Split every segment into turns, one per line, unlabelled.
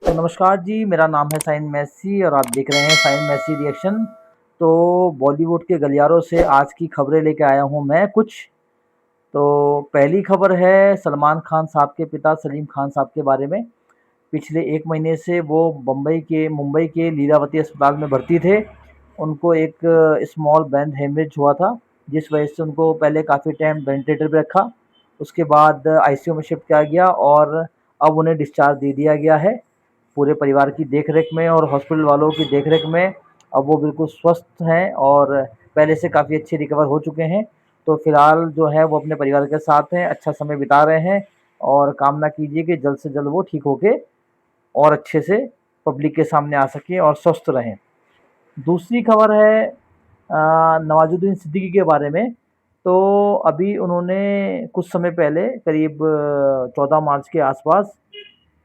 तो नमस्कार जी, मेरा नाम है साइन मैसी और आप देख रहे हैं साइन मैसी रिएक्शन। तो बॉलीवुड के गलियारों से आज की खबरें लेके आया हूँ मैं कुछ। तो पहली खबर है सलमान खान साहब के पिता सलीम खान साहब के बारे में। पिछले 1 महीने से वो मुंबई के लीलावती अस्पताल में भर्ती थे। उनको एक स्मॉल ब्रेन हेमरेज हुआ था, जिस वजह से उनको पहले काफ़ी टाइम वेंटिलेटर पे रखा। उसके बाद आईसीयू में शिफ्ट किया गया और अब उन्हें डिस्चार्ज दे दिया गया है पूरे परिवार की देख-रेख में और हॉस्पिटल वालों की देख-रेख में। अब वो बिल्कुल स्वस्थ हैं और पहले से काफ़ी अच्छे रिकवर हो चुके हैं। तो फिलहाल जो है वो अपने परिवार के साथ हैं, अच्छा समय बिता रहे हैं और कामना कीजिए कि जल्द से जल्द वो ठीक होके और अच्छे से पब्लिक के सामने आ सकें और स्वस्थ रहें। दूसरी खबर है नवाजुद्दीन सिद्दीकी के बारे में। तो अभी उन्होंने कुछ समय पहले करीब 14 मार्च के आसपास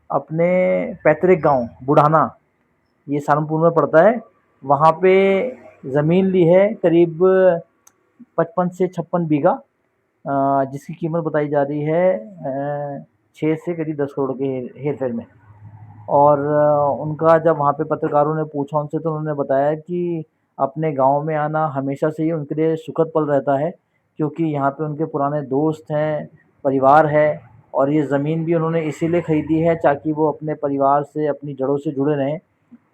अपने पैतृक गांव बुढ़ाना, ये सहारनपुर में पड़ता है, वहाँ पे ज़मीन ली है करीब 55 से 56 बीघा, जिसकी कीमत बताई जा रही है 6 से करीब 10 करोड़ के हेर फेर में। और उनका जब वहाँ पे पत्रकारों ने पूछा उनसे तो उन्होंने बताया कि अपने गांव में आना हमेशा से ही उनके लिए सुखद पल रहता है, क्योंकि यहाँ पे उनके पुराने दोस्त हैं, परिवार है। और ये ज़मीन भी उन्होंने इसीलिए ख़रीदी है ताकि वो अपने परिवार से, अपनी जड़ों से जुड़े रहें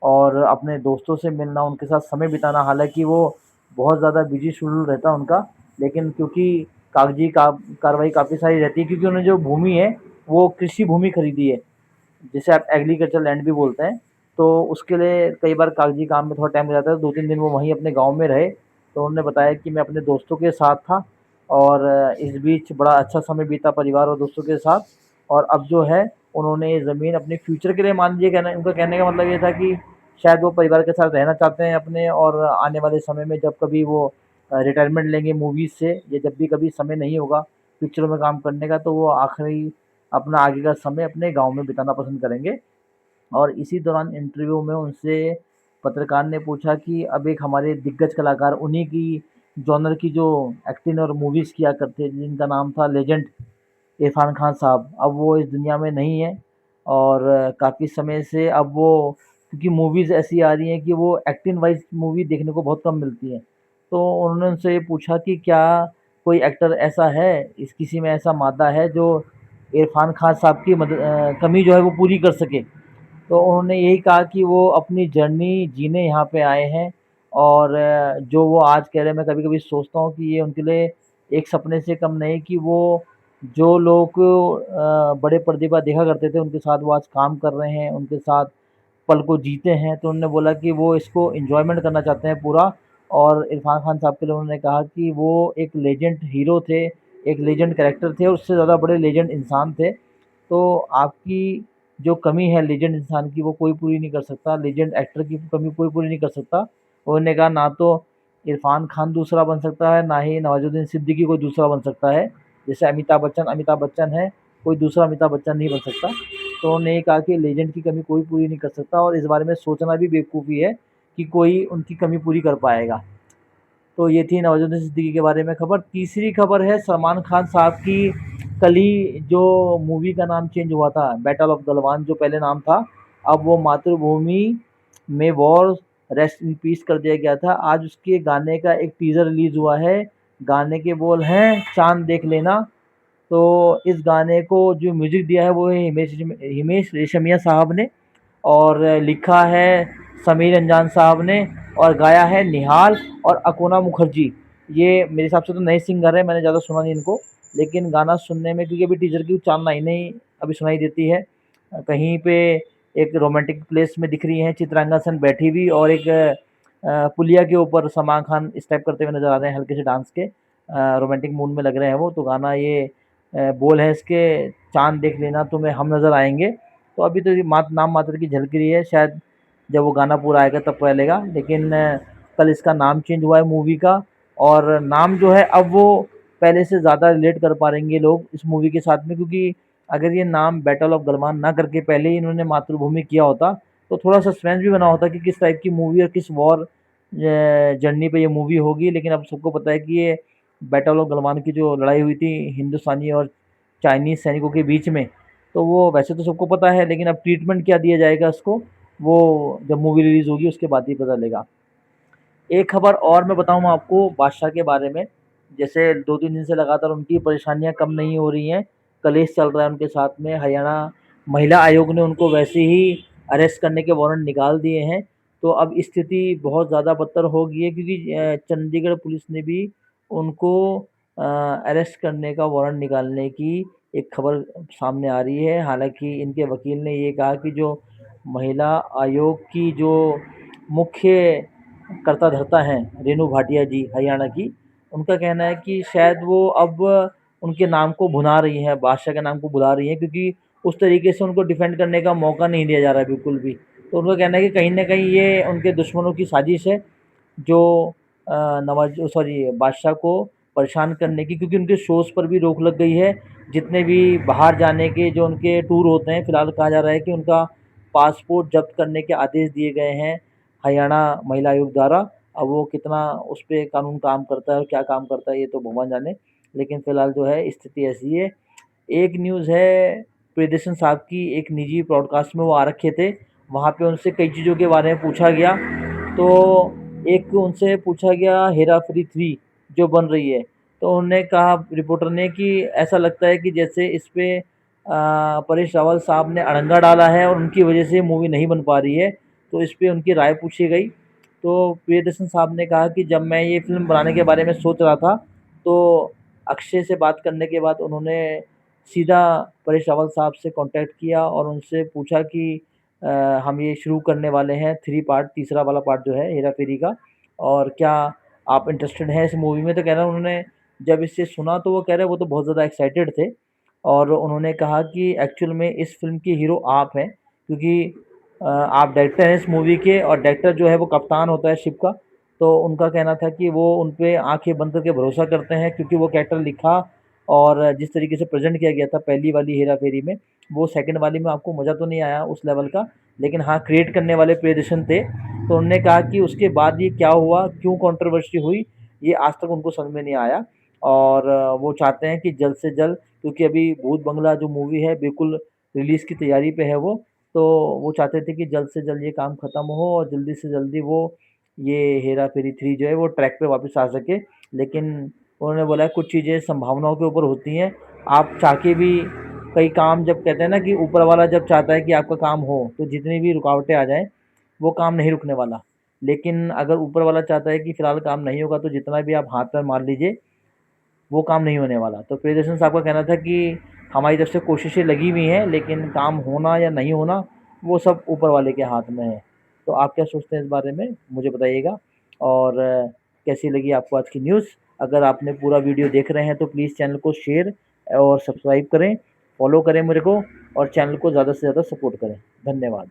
और अपने दोस्तों से मिलना, उनके साथ समय बिताना। हालांकि वो बहुत ज़्यादा बिजी शेड्यूल रहता है उनका, लेकिन क्योंकि कागजी कार्रवाई काफ़ी सारी रहती है, क्योंकि उन्होंने जो भूमि है वो कृषि भूमि खरीदी है, जिसे आप एग्रीकल्चर लैंड भी बोलते हैं। तो उसके लिए कई बार कागजी काम में थोड़ा टाइम हो जाता है, 2-3 दिन वो वहीं अपने गांव में रहे। तो उन्होंने बताया कि मैं अपने दोस्तों के साथ था और इस बीच बड़ा अच्छा समय बीता परिवार और दोस्तों के साथ। और अब जो है उन्होंने ये ज़मीन अपने फ्यूचर के लिए, मान लीजिए, कहना उनका कहने का मतलब ये था कि शायद वो परिवार के साथ रहना चाहते हैं अपने, और आने वाले समय में जब कभी वो रिटायरमेंट लेंगे मूवीज़ से, या जब भी कभी समय नहीं होगा पिक्चरों में काम करने का, तो वो आखिरी अपना आगे का समय अपने गाँव में बिताना पसंद करेंगे। और इसी दौरान इंटरव्यू में उनसे पत्रकार ने पूछा कि अब एक हमारे दिग्गज कलाकार, उन्हीं की जॉनर की जो एक्टिंग और मूवीज़ किया करते, जिनका नाम था लेजेंड इरफान खान साहब, अब वो इस दुनिया में नहीं है। और काफ़ी समय से अब वो, क्योंकि मूवीज़ ऐसी आ रही हैं कि वो एक्टिंग वाइज़ मूवी देखने को बहुत कम मिलती है। तो उन्होंने उनसे ये पूछा कि क्या कोई एक्टर ऐसा है, इस किसी में ऐसा मादा है जो इरफान खान साहब की कमी जो है वो पूरी कर सके। तो उन्होंने यही कहा कि वो अपनी जर्नी जीने यहाँ पे आए हैं। और जो वो आज कह रहे हैं, मैं कभी-कभी सोचता हूँ कि ये उनके लिए एक सपने से कम नहीं कि वो जो लोग बड़े पर्दे पर देखा करते थे, उनके साथ वो आज काम कर रहे हैं, उनके साथ पल को जीते हैं। तो उन्होंने बोला कि वो इसको एन्जॉयमेंट करना चाहते हैं पूरा। और इरफान खान साहब के लिए उन्होंने कहा कि वो एक लेजेंड हीरो थे, एक लेजेंड कैरेक्टर थे, उससे ज़्यादा बड़े लेजेंड इंसान थे। तो आपकी जो कमी है लेजेंड इंसान की, वो कोई पूरी नहीं कर सकता, लेजेंड एक्टर की कमी कोई पूरी नहीं कर सकता। उन्होंने कहा ना तो इरफान खान दूसरा बन सकता है, ना ही नवाजुद्दीन सिद्दीकी कोई दूसरा बन सकता है। जैसे अमिताभ बच्चन है, कोई दूसरा अमिताभ बच्चन नहीं बन सकता। तो उन्होंने ये कहा कि लेजेंड की कमी कोई पूरी नहीं कर सकता, और इस बारे में सोचना भी बेवकूफ़ी है कि कोई उनकी कमी पूरी कर पाएगा। तो ये थी नवाजुद्दीन सिद्दीकी के बारे में खबर। तीसरी खबर है सलमान खान साहब की। कल ही जो मूवी का नाम चेंज हुआ था, बैटल ऑफ गलवान जो पहले नाम था, अब वो मातृभूमि में वॉर रेस्ट इन पीस कर दिया गया था। आज उसके गाने का एक टीज़र रिलीज़ हुआ है। गाने के बोल हैं चाँद देख लेना। तो इस गाने को जो म्यूज़िक दिया है वो है हिमेश रेशमिया साहब ने, और लिखा है समीर अंजान साहब ने, और गाया है निहाल और अकोना मुखर्जी। ये मेरे हिसाब से तो नए सिंगर हैं, मैंने ज़्यादा सुना नहीं इनको, लेकिन गाना सुनने में, क्योंकि अभी टीज़र की चार लाइनें ही अभी सुनाई देती है। कहीं पे एक रोमांटिक प्लेस में दिख रही हैं चित्रांगदा सेन बैठी हुई, और एक पुलिया के ऊपर सलमान खान स्टेप करते हुए नज़र आ रहे हैं, हल्के से डांस के रोमांटिक मूड में लग रहे हैं वो। तो गाना ये बोल है इसके, चाँद देख लेना तुम्हें हम नज़र आएँगे। तो अभी तो ये नाम मात्र की झलक रही है, शायद जब वो गाना पूरा आएगा तब पता चलेगा। लेकिन कल इसका नाम चेंज हुआ है मूवी का, और नाम जो है अब वो पहले से ज़्यादा रिलेट कर पाएँगे लोग इस मूवी के साथ में, क्योंकि अगर ये नाम बैटल ऑफ गलवान ना करके पहले ही इन्होंने मातृभूमि किया होता, तो थोड़ा सस्पेंस भी बना होता कि किस टाइप की मूवी और किस वॉर जर्नी पे ये मूवी होगी। लेकिन अब सबको पता है कि ये बैटल ऑफ गलवान की जो लड़ाई हुई थी हिंदुस्तानी और चाइनीज़ सैनिकों के बीच में, तो वो वैसे तो सबको पता है, लेकिन अब ट्रीटमेंट क्या दिया जाएगा उसको, वो जब मूवी रिलीज़ होगी उसके बाद ही पता चलेगा। एक खबर और मैं बताऊँ आपको बादशाह के बारे में, जैसे 2-3 दिन से लगातार उनकी परेशानियाँ कम नहीं हो रही हैं, कलेश चल रहा है उनके साथ में। हरियाणा महिला आयोग ने उनको वैसे ही अरेस्ट करने के वारंट निकाल दिए हैं, तो अब स्थिति बहुत ज़्यादा बदतर हो गई है, क्योंकि चंडीगढ़ पुलिस ने भी उनको अरेस्ट करने का वारंट निकालने की एक खबर सामने आ रही है। हालाँकि इनके वकील ने ये कहा कि जो महिला आयोग की जो मुख्य कर्ता-धर्ता हैं, रेणु भाटिया जी हरियाणा की, उनका कहना है कि शायद वो अब उनके नाम को भुना रही हैं, बादशाह के नाम को भुला रही हैं, क्योंकि उस तरीके से उनको डिफेंड करने का मौका नहीं दिया जा रहा है बिल्कुल भी। तो उनका कहना है कि कहीं न कहीं ये उनके दुश्मनों की साजिश है, जो नवाज़ सॉरी बादशाह को परेशान करने की, क्योंकि उनके शोज़ पर भी रोक लग गई है। जितने भी बाहर जाने के जो उनके टूर होते हैं, फिलहाल कहा जा रहा है कि उनका पासपोर्ट जब्त करने के आदेश दिए गए हैं हरियाणा महिला आयोग द्वारा। अब वो कितना उस पे कानून काम करता है और क्या काम करता है ये तो भगवान जाने। लेकिन फ़िलहाल जो है स्थिति ऐसी है। एक न्यूज़ है प्रियदर्शन साहब की, एक निजी ब्रॉडकास्ट में वो आ रखे थे। वहाँ पे उनसे कई चीज़ों के बारे में पूछा गया। तो एक उनसे पूछा गया हेरा-फेरी 3 जो बन रही है। तो उन्होंने कहा रिपोर्टर ने कि ऐसा लगता है कि जैसे इस पे परेश रावल साहब ने अड़ंगा डाला है और उनकी वज़ह से मूवी नहीं बन पा रही है। तो इस पे उनकी राय पूछी गई। तो प्रियदर्शन साहब ने कहा कि जब मैं ये फ़िल्म बनाने के बारे में सोच रहा था, तो अक्षय से बात करने के बाद उन्होंने सीधा परेश रावल साहब से कॉन्टैक्ट किया और उनसे पूछा कि हम ये शुरू करने वाले हैं 3 पार्ट, तीसरा वाला पार्ट जो है हेरा-फेरी का, और क्या आप इंटरेस्टेड हैं इस मूवी में? तो कह रहे हैं उन्होंने जब इसे सुना तो वो कह रहे हैं वो तो बहुत ज़्यादा एक्साइटेड थे, और उन्होंने कहा कि एक्चुअल में इस फ़िल्म के हीरो आप हैं, क्योंकि आप डायरेक्टर हैं इस मूवी के, और डायरेक्टर जो है वो कप्तान होता है शिप का। तो उनका कहना था कि वो उन पे आँखें बंद करके भरोसा करते हैं, क्योंकि वो कैरेक्टर लिखा और जिस तरीके से प्रेज़ेंट किया गया था पहली वाली हेरा-फेरी में, वो सेकंड वाली में आपको मज़ा तो नहीं आया उस लेवल का, लेकिन हाँ, क्रिएट करने वाले प्रियदर्शन थे। तो उन्होंने कहा कि उसके बाद ये क्या हुआ, क्यों कंट्रोवर्सी हुई, ये आज तक उनको समझ में नहीं आया, और वो चाहते हैं कि जल्द से जल्द, क्योंकि अभी भूत बंगला जो मूवी है बिल्कुल रिलीज़ की तैयारी पे है वो, तो वो चाहते थे कि जल्द से जल्द ये काम ख़त्म हो और जल्दी से जल्दी वो ये हेरा-फेरी 3 जो है वो ट्रैक पे वापस आ सके। लेकिन उन्होंने बोला है कुछ चीज़ें संभावनाओं के ऊपर होती हैं। आप चाह के भी कई काम, जब कहते हैं ना कि ऊपर वाला जब चाहता है कि आपका काम हो, तो जितनी भी रुकावटें आ जाएँ, वो काम नहीं रुकने वाला। लेकिन अगर ऊपर वाला चाहता है कि फ़िलहाल काम नहीं होगा, तो जितना भी आप हाथ-पैर मार लीजिए, वो काम नहीं होने वाला। तो प्रियदर्शन साहब का कहना था कि हमारी तरफ से कोशिशें लगी हुई हैं, लेकिन काम होना या नहीं होना, वो सब ऊपर वाले के हाथ में है। तो आप क्या सोचते हैं इस बारे में? मुझे बताइएगा। और कैसी लगी आपको आज की न्यूज़? अगर आपने पूरा वीडियो देख रहे हैं तो प्लीज़ चैनल को शेयर और सब्सक्राइब करें, फॉलो करें मेरे को, और चैनल को ज़्यादा से ज़्यादा सपोर्ट करें। धन्यवाद।